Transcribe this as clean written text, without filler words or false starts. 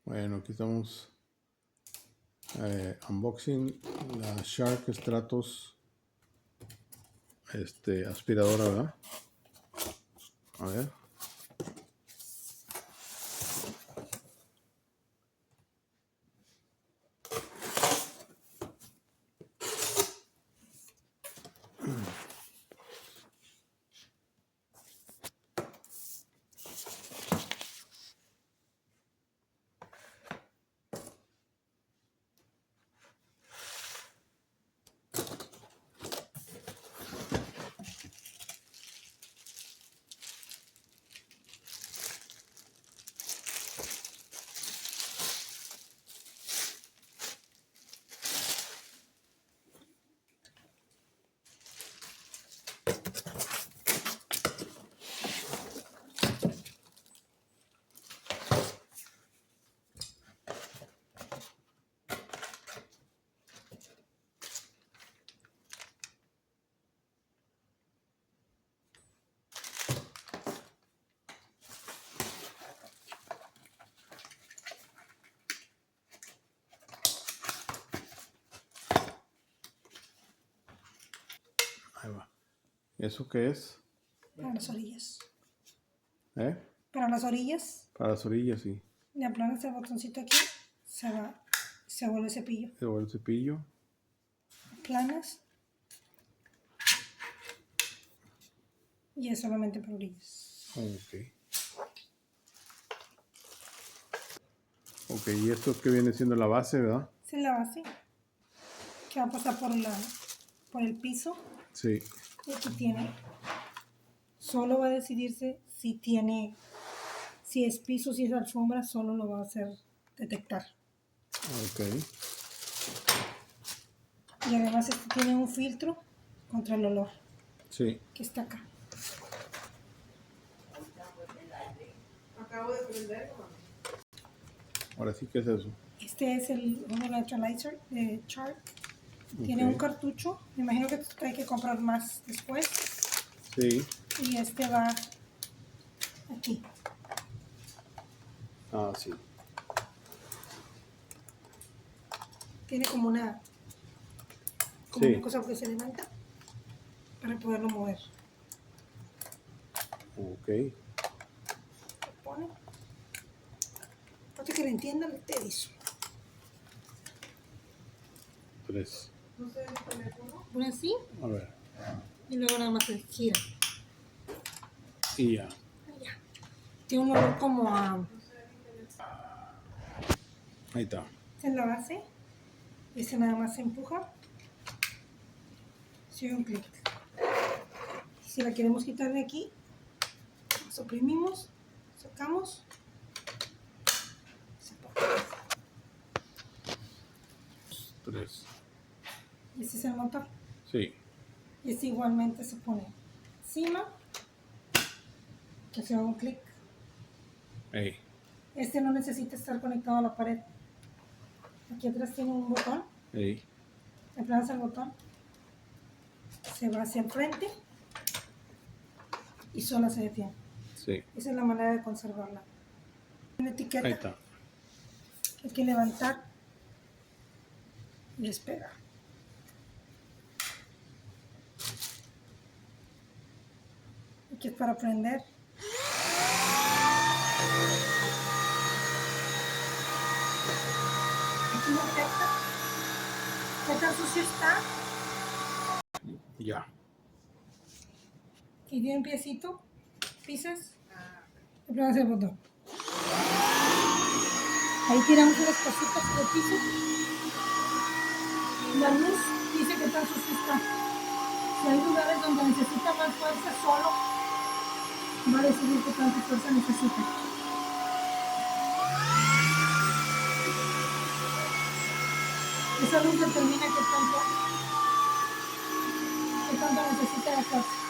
Bueno, aquí estamos unboxing la Shark Stratos aspiradora, ¿verdad? A ver. Ahí va. ¿Eso qué es? Para las orillas. ¿Eh? Para las orillas. Para las orillas, sí. Le aplanas el botoncito aquí, se vuelve cepillo. Se vuelve el cepillo. Aplanas. Y es solamente para orillas. Ok. Ok, y esto que viene siendo la base, ¿verdad? Esa es la base. Que va a pasar por el piso. Sí. Y aquí tiene. Solo va a decidirse si es piso, si es alfombra, solo lo va a hacer detectar. Ok. Y además este tiene un filtro contra el olor. Sí. Que está acá. Acabo de prenderlo. Ahora sí, ¿qué es eso? Este es el electrolyzer de Shark. Tiene Ok. un cartucho. Me imagino que hay que comprar más después. Sí. Y este va aquí. Ah, sí. Tiene como una cosa que se levanta para poderlo mover. Ok. Lo pone. Para que le entiendan, te hizo. 3. No sé el teléfono. Pone así A ver. y luego nada más se gira. Y ya. Ya. Tiene un olor como a... Ahí está. en la base. Este nada más se empuja. Si hay un clic. Si la queremos quitar de aquí, nos oprimimos, sacamos. Se pone. 3. Y este es el motor. Sí. Y este igualmente se pone encima. Que se haga un clic. Ey. Este no necesita estar conectado a la pared. Aquí atrás tiene un botón. Ey. Aplanas el botón. Se va hacia el frente. Y sola se detiene. Sí. Esa es la manera de conservarla. Una etiqueta Ahí está. que hay que levantar y despegar. Aquí es para prender. Aquí detecta qué tan sucio está. Ya. Y tiene un piecito. Pisas. Aplanas el botón. Ahí tiramos unas cositas de piso. La luz dice que tan sucio está. Si hay lugares donde necesita más fuerza, solo va a decidir qué tanta fuerza necesita. Esa luz determina qué tanto necesita de fuerza.